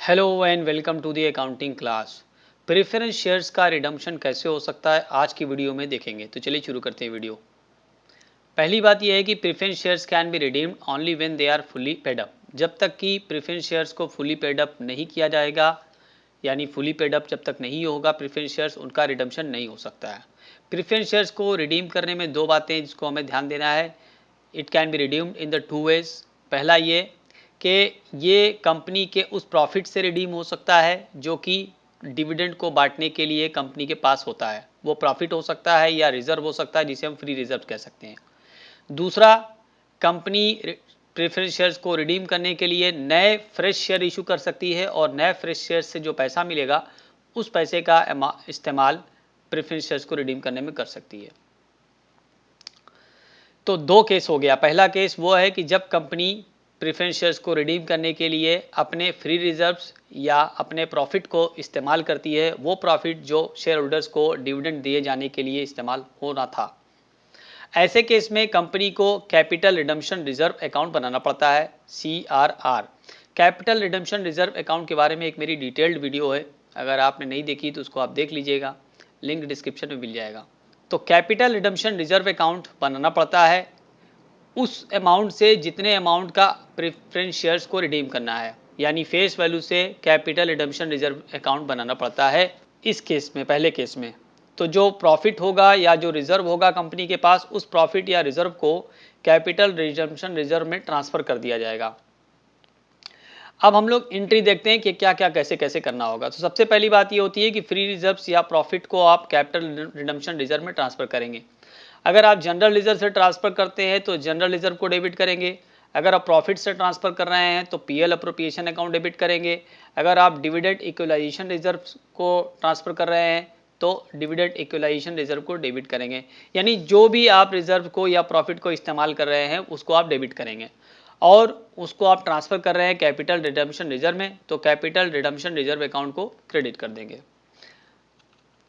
Hello and welcome to the accounting class. Preference shares का redemption कैसे हो सकता है आज की वीडियो में देखेंगे। तो चलिए शुरू करते हैं वीडियो। पहली बात यह है कि preference shares can be redeemed only when they are fully paid up. जब तक कि प्रेफरेंस शेयर्स को फुली पेड अप नहीं किया जाएगा, यानी फुली पेड अप जब तक नहीं होगा प्रेफरेंस शेयर्स, उनका रिडम्पशन नहीं हो सकता है। प्रेफरेंस शेयर्स को रिडीम करने में दो बातें जिसको हमें ध्यान देना है। It can be redeemed in the two ways. पहला ये कि ये कंपनी के उस प्रॉफिट से रिडीम हो सकता है जो कि डिविडेंड को बांटने के लिए कंपनी के पास होता है। वो प्रॉफिट हो सकता है या रिजर्व हो सकता है, जिसे हम फ्री रिजर्व कह सकते हैं। दूसरा, कंपनी प्रेफरेंस शेयर्स को रिडीम करने के लिए नए फ्रेश शेयर इशू कर सकती है और नए फ्रेश शेयर से जो पैसा मिलेगा उस पैसे का इस्तेमाल प्रेफरेंस शेयर्स को रिडीम करने में कर सकती है। तो दो केस हो गया। पहला केस वो है कि जब कंपनी प्रेफरेंस शेयर्स को रिडीम करने के लिए अपने फ्री रिजर्व्स या अपने प्रॉफिट को इस्तेमाल करती है, वो प्रॉफिट जो शेयर होल्डर्स को डिविडेंड दिए जाने के लिए इस्तेमाल होना था। ऐसे केस में कंपनी को कैपिटल रिडम्पशन रिजर्व अकाउंट बनाना पड़ता है, CRR। Capital redemption reserve account के बारे में एक मेरी डिटेल्ड वीडियो है, अगर आपने नहीं देखी तो उसको आप देख लीजिएगा, लिंक डिस्क्रिप्शन में मिल जाएगा। तो कैपिटल रिडम्पशन रिजर्व अकाउंट बनाना पड़ता है उस अमाउंट से जितने अमाउंट का प्रेफरेंस शेयर्स को रिडीम करना है, यानी फेस वैल्यू से कैपिटल रिडम्पशन रिजर्व अकाउंट बनाना पड़ता है इस केस में, पहले केस में। तो जो प्रॉफिट होगा या जो रिजर्व होगा कंपनी के पास, उस प्रॉफिट या रिजर्व को कैपिटल रिडम्पशन रिजर्व में ट्रांसफर कर दिया जाएगा। अब हम लोग एंट्री देखते हैं कि क्या क्या कैसे कैसे करना होगा। तो सबसे पहली बात ये होती है कि फ्री रिजर्व्स या प्रॉफिट को आप कैपिटल रिडम्पशन रिजर्व में ट्रांसफर करेंगे। अगर आप जनरल रिजर्व से ट्रांसफर करते हैं तो जनरल रिजर्व को डेबिट करेंगे। अगर आप प्रॉफिट से ट्रांसफर कर रहे हैं तो PL अप्रोप्रिएशन अकाउंट डेबिट करेंगे। अगर आप डिविडेंड इक्वलाइजेशन रिजर्व को ट्रांसफर कर रहे हैं तो डिविडेंड इक्वलाइजेशन रिजर्व को डेबिट करेंगे। यानी जो भी आप रिजर्व को या प्रॉफिट को इस्तेमाल कर रहे हैं उसको आप डेबिट करेंगे और उसको आप ट्रांसफर कर रहे हैं कैपिटल रिडम्पशन रिजर्व में, तो कैपिटल रिडम्पशन रिजर्व अकाउंट को क्रेडिट कर देंगे।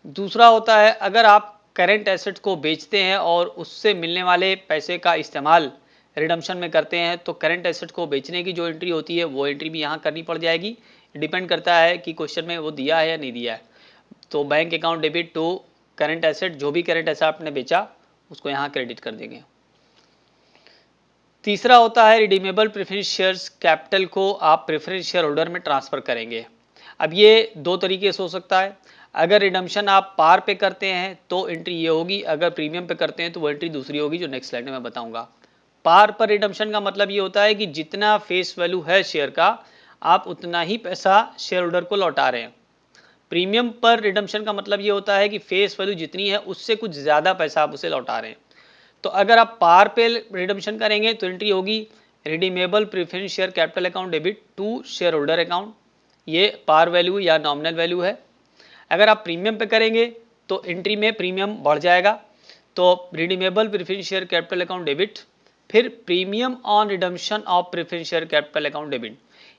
दूसरा होता है, अगर आप करेंट एसेट्स को बेचते हैं और उससे मिलने वाले पैसे का इस्तेमाल रिडम्पशन में करते हैं, तो करेंट एसेट को बेचने की जो एंट्री होती है वो एंट्री भी यहाँ करनी पड़ जाएगी। डिपेंड करता है कि क्वेश्चन में वो दिया है या नहीं दिया है। तो bank account debit to current asset, जो भी करेंट एसेट आपने बेचा उसको यहाँ क्रेडिट कर देंगे। तीसरा होता है रिडीमेबल प्रेफरेंस शेयर्स कैपिटल को आप प्रेफरेंस शेयर होल्डर में ट्रांसफर करेंगे। अब ये दो तरीके से हो सकता है। अगर रिडम्पशन आप पार पे करते हैं तो एंट्री ये होगी, अगर प्रीमियम पे करते हैं तो वो एंट्री दूसरी होगी जो नेक्स्ट स्लाइड में मैं बताऊंगा। पार पर रिडम्पशन का मतलब ये होता है कि जितना फेस वैल्यू है शेयर का, आप उतना ही पैसा शेयर होल्डर को लौटा रहे हैं। प्रीमियम पर रिडम्पशन का मतलब ये होता है कि फेस वैल्यू जितनी है उससे कुछ ज़्यादा पैसा आप उसे लौटा रहे हैं। तो अगर आप पार पे रिडम्पशन करेंगे तो एंट्री होगी redeemable preference share capital account debit to share holder account, ये पार वैल्यू या नॉमिनल वैल्यू है। अगर आप प्रीमियम पे करेंगे तो एंट्री में प्रीमियम बढ़ जाएगा, तो redeemable preference share capital account debit, फिर premium on redemption of preference share capital account debit.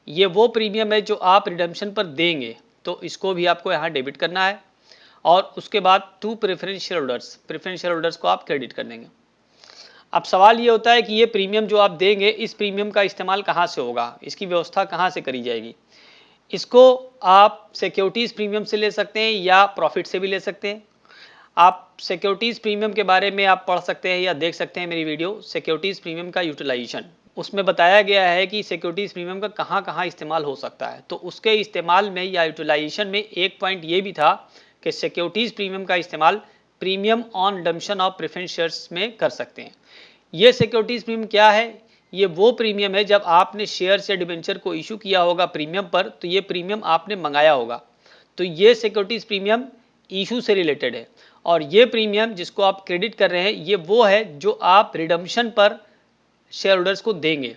ये वो प्रीमियम है जो आप रिडम्पशन पर देंगे, तो इसको भी आपको यहाँ डेबिट करना है। और उसके बाद टू प्रेफरेंस शेयर होल्डर्स को आप क्रेडिट कर देंगे। अब सवाल ये होता है कि ये प्रीमियम जो आप देंगे, इस प्रीमियम का इस्तेमाल कहाँ से होगा, इसकी व्यवस्था कहाँ से करी जाएगी। इसको आप सिक्योरिटीज़ प्रीमियम से ले सकते हैं या प्रॉफिट से भी ले सकते हैं। आप सिक्योरिटीज़ प्रीमियम के बारे में आप पढ़ सकते हैं या देख सकते हैं मेरी वीडियो सिक्योरिटीज़ प्रीमियम का यूटिलाइजेशन, उसमें बताया गया है कि सिक्योरिटीज़ प्रीमियम का कहाँ कहाँ इस्तेमाल हो सकता है। तो उसके इस्तेमाल में या यूटिलाइजेशन में एक पॉइंट ये भी था कि सिक्योरिटीज़ प्रीमियम का इस्तेमाल premium on redemption of preference shares में कर सकते हैं। ये सिक्योरिटीज़ प्रीमियम क्या है? ये वो प्रीमियम है जब आपने शेयर या डिबेंचर को इशू किया होगा प्रीमियम पर, तो ये प्रीमियम आपने मंगाया होगा, तो ये सिक्योरिटीज़ प्रीमियम इशू से रिलेटेड है। और ये प्रीमियम जिसको आप क्रेडिट कर रहे हैं, ये वो है जो आप रिडम्पशन पर शेयर होल्डर्स को देंगे।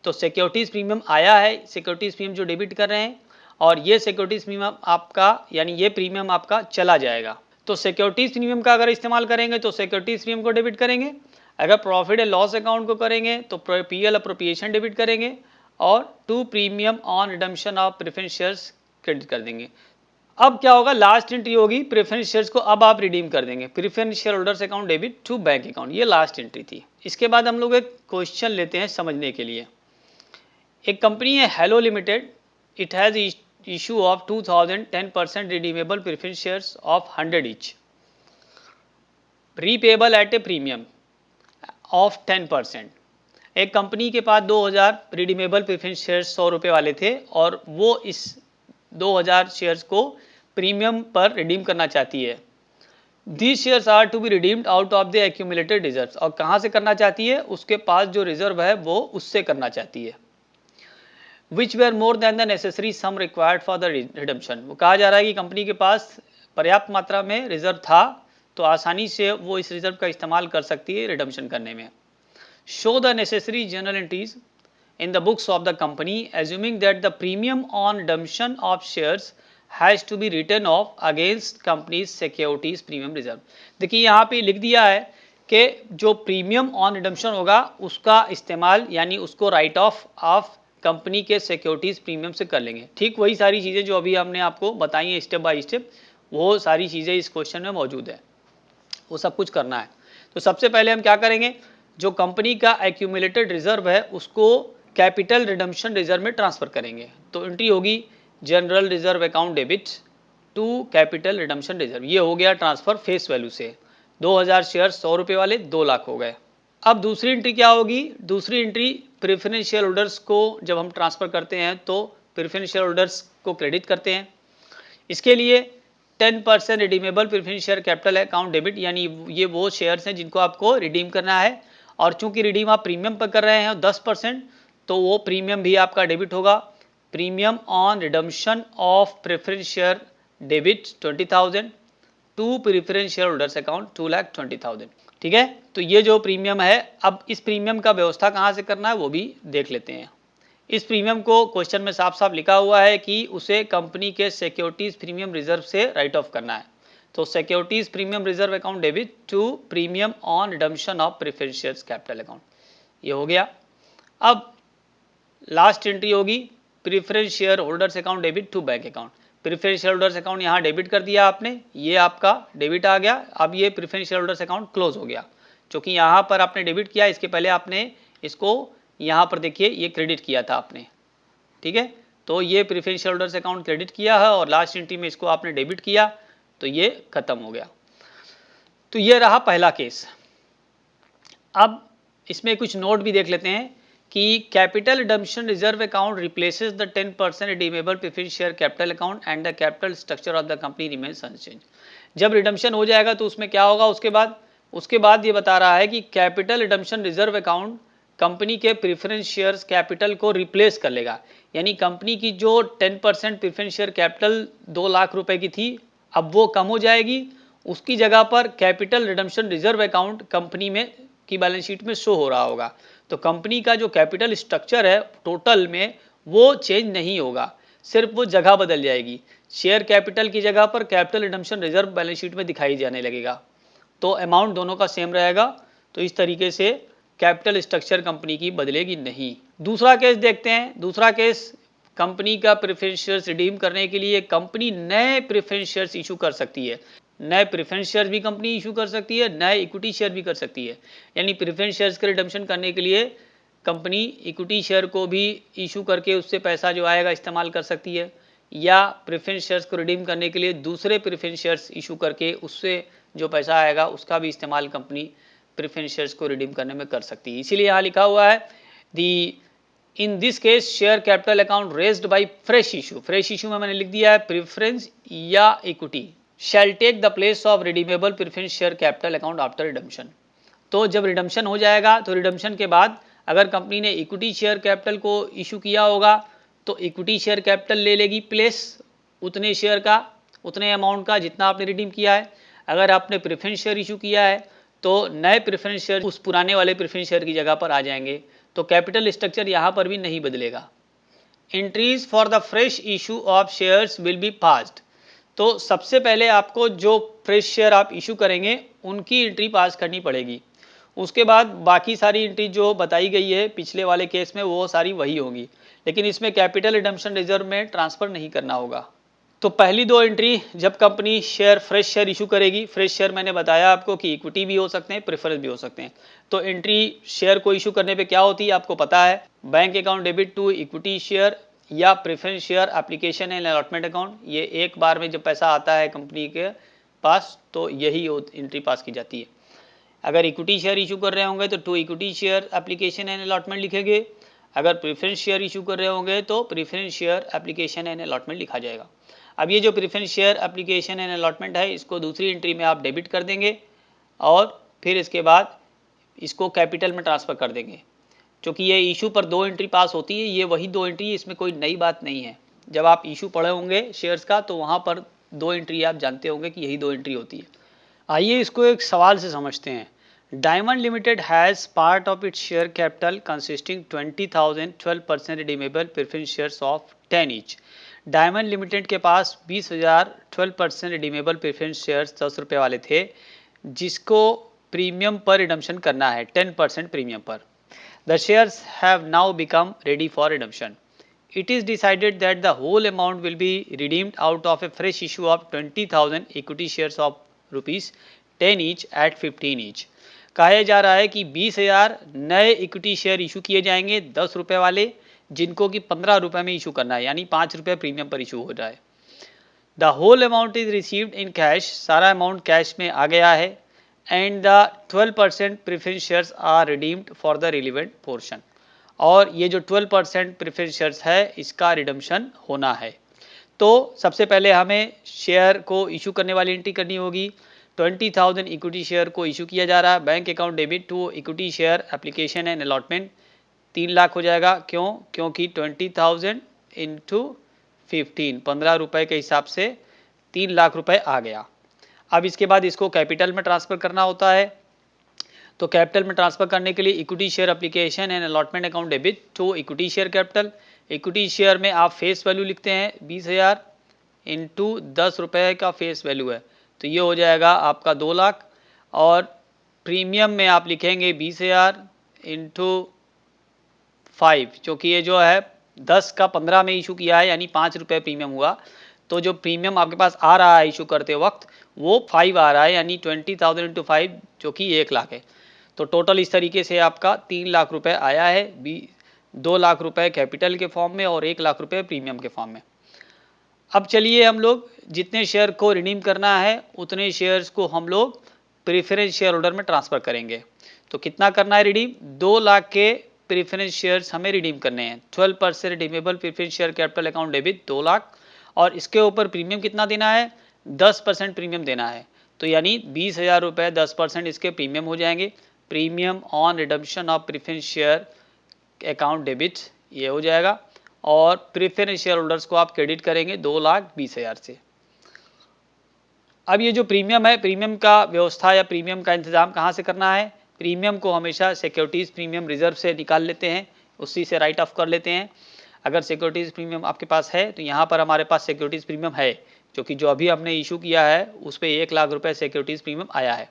तो सिक्योरिटीज़ प्रीमियम आया है, सिक्योरिटीज़ प्रीमियम जो डेबिट कर रहे हैं, और ये सिक्योरिटीज़ प्रीमियम आपका, यानी ये प्रीमियम आपका चला जाएगा। तो सिक्योरिटीज़ प्रीमियम का अगर इस्तेमाल करेंगे तो सिक्योरिटीज़ प्रीमियम को डेबिट करेंगे। अगर प्रॉफिट एंड लॉस अकाउंट को करेंगे तो PL अप्रोप्रिएशन डेबिट करेंगे और to premium on redemption of preference shares credit कर देंगे। अब क्या होगा, लास्ट एंट्री होगी प्रेफरेंस शेयर्स को अब आप रिडीम कर देंगे, preference share holders account debit to bank account, ये लास्ट एंट्री थी। इसके बाद हम लोग एक क्वेश्चन लेते हैं समझने के लिए। एक कंपनी है hello limited, it has issue of 2000 10% redeemable preference shares of 100 each, repayable at a premium of 10%। एक कंपनी के पास 2000 रिडीमेबल प्रेफरेंस शेयर्स 100 रुपये वाले थे और वो इस 2000 शेयर्स को प्रीमियम पर रिडीम करना चाहती है। These shares are to be redeemed out of the accumulated reserves, और कहाँ से करना चाहती है, उसके पास जो रिजर्व है वो उससे करना चाहती है। Which were more than the necessary sum required for the redemption, वो कहा जा रहा है कि कंपनी के पास पर्याप्त मात्रा में रिजर्व था तो आसानी से वो इस रिजर्व का इस्तेमाल कर सकती है रिडम्पशन करने में। Show the necessary journal entries in the books of the company assuming that the premium on redemption of shares has to be written off against company's securities premium reserve। देखिए यहाँ पे लिख दिया है कि जो प्रीमियम ऑन रिडम्पशन होगा उसका इस्तेमाल यानी उसको राइट ऑफ कंपनी के सिक्योरिटीज प्रीमियम से कर लेंगे। ठीक वही सारी चीज़ें जो अभी हमने आपको बताई हैं स्टेप बाय स्टेप, वो सारी चीज़ें इस क्वेश्चन में मौजूद है, वो सब कुछ करना है। तो सबसे पहले हम क्या करेंगे, जो कंपनी का एक्यूमुलेटेड रिजर्व है उसको कैपिटल रिडम्पशन रिजर्व में ट्रांसफर करेंगे। तो एंट्री होगी general reserve account debit to capital redemption reserve, ये हो गया ट्रांसफर फेस वैल्यू से। 2000 शेयर 100 रुपये वाले 2 लाख हो गए। अब दूसरी एंट्री क्या होगी, दूसरी एंट्री प्रेफरेंस शेयर होल्डर्स को जब हम ट्रांसफर करते हैं तो प्रेफरेंस शेयर होल्डर्स को क्रेडिट करते हैं। इसके लिए 10% redeemable preference share capital account debit, यानी ये वो शेयर्स हैं जिनको आपको रिडीम करना है और चूंकि रिडीम आप प्रीमियम पर कर रहे हैं 10%, तो वो प्रीमियम भी आपका डेबिट होगा। Premium on redemption of preference share debit 20,000 to preference share holders account 2,20,000। ठीक है, तो ये जो प्रीमियम है, अब इस प्रीमियम का व्यवस्था कहाँ से करना है वो भी देख लेते हैं। इस प्रीमियम को क्वेश्चन में साफ साफ लिखा हुआ है कि उसे कंपनी के सिक्योरिटीज प्रीमियम रिजर्व से राइट ऑफ करना है। तो securities premium reserve account debit to premium on redemption of preference shares capital account, ये हो गया। अब लास्ट एंट्री होगी preference share holders account debit to bank account. Preference share holders account यहाँ डेबिट कर दिया आपने, ये आपका डेबिट आ गया। अब ये preference share holders account close हो गया, क्योंकि यहाँ पर आपने डेबिट किया, इसके पहले आपने इसको यहाँ पर देखिए ये क्रेडिट किया था आपने। ठीक है, तो ये preference share holders account credit किया है और लास्ट एंट्री में इसको आपने डेबिट किया, तो ये खत्म हो गया। तो ये रहा पहला केस। अब इसमें कुछ नोट भी देख लेते हैं कि capital redemption reserve account replaces the 10% redeemable preference share capital account and the capital structure of the company remains unchanged. जब रिडम्पशन हो जाएगा तो उसमें क्या होगा, उसके बाद ये बता रहा है कि capital redemption reserve account company के प्रेफरेंस शेयर्स कैपिटल को रिप्लेस कर लेगा। यानी कंपनी की जो 10% प्रेफरेंस शेयर कैपिटल 2 लाख रुपए की थी, अब वो कम हो जाएगी, उसकी जगह पर capital redemption reserve account company में की बैलेंस शीट में शो हो रहा होगा। तो कंपनी का जो कैपिटल स्ट्रक्चर है टोटल में वो चेंज नहीं होगा, सिर्फ वो जगह बदल जाएगी। शेयर कैपिटल की जगह पर capital redemption reserve balance sheet में दिखाई जाने लगेगा, तो अमाउंट दोनों का सेम रहेगा। तो इस तरीके से कैपिटल स्ट्रक्चर कंपनी की बदलेगी नहीं। दूसरा केस देखते हैं। दूसरा केस, कंपनी का प्रेफरेंस शेयर्स रिडीम करने के लिए कंपनी नए प्रेफरेंस शेयर्स इशू कर सकती है। नए प्रेफरेंस शेयर भी कंपनी इशू कर सकती है, नए इक्विटी शेयर भी कर सकती है। यानी प्रेफरेंस शेयर्स का रिडम्पशन करने के लिए कंपनी इक्विटी शेयर को भी इशू करके उससे पैसा जो आएगा इस्तेमाल कर सकती है, या प्रेफरेंस शेयर्स को रिडीम करने के लिए दूसरे प्रेफरेंस शेयर्स इशू करके उससे जो पैसा आएगा उसका भी इस्तेमाल कंपनी प्रेफरेंस शेयर्स को रिडीम करने में कर सकती है। इसीलिए यहाँ लिखा हुआ है in this case share capital account raised by fresh issue. Fresh issue में मैंने लिख दिया है प्रेफरेंस या equity shall take the place of redeemable preference share capital account after redemption. तो जब रिडम्पशन हो जाएगा तो रिडम्पशन के बाद अगर कंपनी ने इक्विटी शेयर कैपिटल को इशू किया होगा तो इक्विटी शेयर कैपिटल ले लेगी प्लेस उतने शेयर का, उतने अमाउंट का जितना आपने रिडीम किया है। अगर आपने प्रेफरेंस शेयर इशू किया है तो नए प्रेफरेंस शेयर उस पुराने वाले प्रेफरेंस शेयर की जगह पर आ जाएंगे, तो कैपिटल स्ट्रक्चर यहाँ पर भी नहीं बदलेगा। Entries for the fresh issue of shares will be passed. तो सबसे पहले आपको जो फ्रेश शेयर आप इशू करेंगे उनकी एंट्री पास करनी पड़ेगी। उसके बाद बाकी सारी एंट्री जो बताई गई है पिछले वाले केस में वो सारी वही होंगी, लेकिन इसमें कैपिटल रिडम्पशन रिजर्व में ट्रांसफ़र नहीं करना होगा। तो पहली दो एंट्री जब कंपनी फ्रेश शेयर इशू करेगी, फ्रेश शेयर मैंने बताया आपको कि इक्विटी भी हो सकते हैं, प्रेफरेंस भी हो सकते हैं। तो एंट्री शेयर को इशू करने पे क्या होती है आपको पता है, bank account debit to equity share या preference share application and allotment account, ये एक बार में जब पैसा आता है कंपनी के पास तो यही एंट्री पास की जाती है। अगर इक्विटी शेयर इशू कर रहे होंगे तो to equity share application and allotment लिखेंगे, अगर प्रेफरेंस शेयर इशू कर रहे होंगे तो preference share application and allotment लिखा जाएगा। अब ये जो preference share application and allotment है इसको दूसरी एंट्री में आप डेबिट कर देंगे और फिर इसके बाद इसको कैपिटल में ट्रांसफ़र कर देंगे। क्योंकि ये इशू पर 2 एंट्री पास होती है, ये वही 2 एंट्री, इसमें कोई नई बात नहीं है। जब आप इशू पढ़े होंगे शेयर्स का तो वहाँ पर 2 एंट्री आप जानते होंगे कि यही 2 एंट्री होती है। आइए इसको एक सवाल से समझते हैं। Diamond limited has part of its share capital consisting 20,000 12% redeemable preference shares of 10 each. Diamond limited के पास 20,000 12% रिडीमेबल प्रेफरेंस शेयर्स 10 रुपये वाले थे, जिसको प्रीमियम पर रिडम्पशन करना है 10% प्रीमियम पर। The shares have now become ready for redemption. It is decided that the whole amount will be redeemed out of a fresh issue of 20,000 equity shares of rupees 10 each at 15 each. कहा जा रहा है कि 20,000 नए equity share issue किए जाएंगे 10 रुपये वाले, जिनको कि 15 रुपये में इशू करना है, यानी 5 रुपये प्रीमियम पर इशू हो रहा है। The whole amount is received in cash, सारा अमाउंट कैश में आ गया है। And the 12% preference shares are redeemed for the relevant portion, और ये जो 12% प्रेफरेंस शेयर्स है इसका रिडम्पशन होना है। तो सबसे पहले हमें शेयर को इशू करने वाली एंट्री करनी होगी। 20,000 इक्विटी शेयर को इशू किया जा रहा है, bank account debit to equity share application and allotment 3 lakh हो जाएगा। क्यों? क्योंकि 20,000 इंटू 15 रुपये के हिसाब से 3 लाख रुपए आ गया। अब इसके बाद इसको कैपिटल में ट्रांसफ़र करना होता है, तो कैपिटल में ट्रांसफ़र करने के लिए equity share application and allotment account debit to equity share capital. Equity share में आप फेस वैल्यू लिखते हैं 20,000 इंटू 10 रुपये का फेस वैल्यू है, तो ये हो जाएगा आपका 2 लाख। और प्रीमियम में आप लिखेंगे 20,000 इंटू 5, क्योंकि ये जो है 10 का 15 में इशू किया है, यानी 5 रुपये प्रीमियम हुआ। तो जो प्रीमियम आपके पास आ रहा है इशू करते वक्त वो 5 आ रहा है, यानी 20,000 इंटू 5 जो कि 1 लाख है। तो टोटल इस तरीके से आपका 3 लाख रुपए आया है, 2 लाख रुपए कैपिटल के फॉर्म में और 1 लाख रुपए प्रीमियम के फॉर्म में। अब चलिए हम लोग जितने शेयर को रिडीम करना है उतने शेयर्स को हम लोग प्रेफरेंस शेयर होल्डर में ट्रांसफ़र करेंगे। तो कितना करना है रिडीम? 2 लाख के प्रेफरेंस शेयर्स हमें रिडीम करने हैं। 12% redeemable preference share capital account debit 2 lakh, और इसके ऊपर प्रीमियम कितना देना है? 10% प्रीमियम देना है। तो यानी 20,000 रुपये 10% इसके प्रीमियम हो जाएंगे। Premium on redemption of preference share account debit ये हो जाएगा, और प्रेफरेंस शेयर होल्डर्स को आप क्रेडिट करेंगे 2,20,000 से। अब ये जो प्रीमियम है, प्रीमियम का व्यवस्था या प्रीमियम का इंतजाम कहाँ से करना है? प्रीमियम को हमेशा सिक्योरिटीज़ प्रीमियम रिजर्व से निकाल लेते हैं, उसी से राइट ऑफ कर लेते हैं। अगर सिक्योरिटीज़ प्रीमियम आपके पास है तो यहाँ पर हमारे पास सिक्योरिटीज़ प्रीमियम है, क्योंकि जो अभी हमने इशू किया है उस पर 1 लाख रुपए सिक्योरिटीज़ प्रीमियम आया है।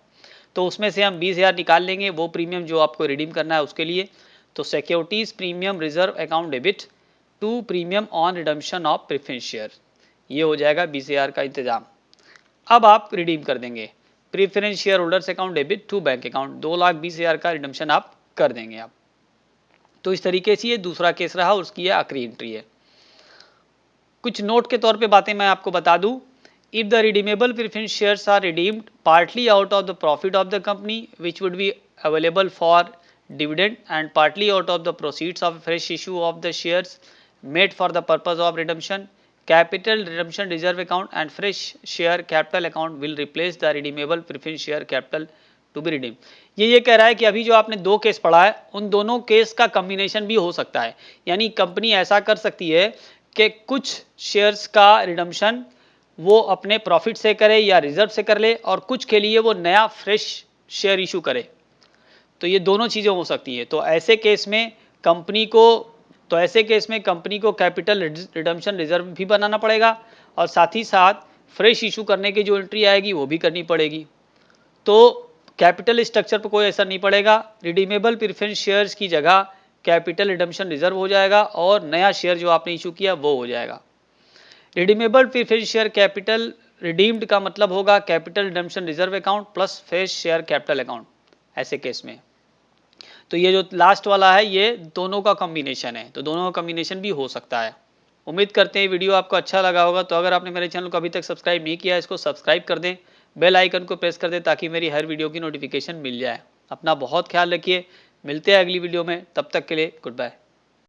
तो उसमें से हम 20,000 निकाल लेंगे, वो प्रीमियम जो आपको रिडीम करना है उसके लिए। तो securities premium reserve account debit to premium on redemption of preference share, ये हो जाएगा 20,000 का इंतजाम। अब आप रिडीम कर देंगे preference share holders account debit to bank account, 2,20,000 का रिडम्पशन आप कर देंगे आप। तो इस तरीके से ये दूसरा केस रहा, उसकी ये आखिरी एंट्री है। कुछ नोट के तौर पे बातें मैं आपको बता दूं। If the redeemable preference shares are redeemed partly out of the profit of the company which would be available for dividend and partly out of the proceeds of fresh issue of the shares made for the purpose of redemption, capital redemption reserve account and fresh share capital account will replace the redeemable preference share capital to be redeem. ये कह रहा है कि अभी जो आपने 2 case पढ़ा है उन दोनों केस का कम्बिनेशन भी हो सकता है, यानी कंपनी ऐसा कर सकती है कि कुछ शेयर्स का रिडम्पशन वो अपने प्रॉफिट से करे या रिजर्व से कर ले, और कुछ के लिए वो नया फ्रेश शेयर इशू करे। तो ये दोनों चीज़ें हो सकती है। तो ऐसे केस में कंपनी को कैपिटल रिडम्पशन रिजर्व भी बनाना पड़ेगा, और साथ ही साथ फ्रेश इशू करने की जो एंट्री आएगी वो भी करनी पड़ेगी। तो कैपिटल स्ट्रक्चर पर कोई असर नहीं पड़ेगा। रिडीमेबल प्रेफरेंस शेयर्स की जगह कैपिटल रिडम्पशन रिजर्व हो जाएगा, और नया शेयर जो आपने इशू किया वो हो जाएगा। Redeemable preference share capital redeemed का मतलब होगा capital redemption reserve account plus fresh share capital account, ऐसे केस में। तो ये जो लास्ट वाला है ये दोनों का कॉम्बिनेशन है, तो दोनों का कॉम्बिनेशन भी हो सकता है। उम्मीद करते हैं वीडियो आपको अच्छा लगा होगा। तो अगर आपने मेरे चैनल को अभी तक सब्सक्राइब नहीं किया है, इसको सब्सक्राइब कर दें, बेल आइकन को प्रेस कर दें ताकि मेरी हर वीडियो की नोटिफिकेशन मिल जाए। अपना बहुत ख्याल रखिए, मिलते हैं अगली वीडियो में, तब तक के लिए गुड बाय।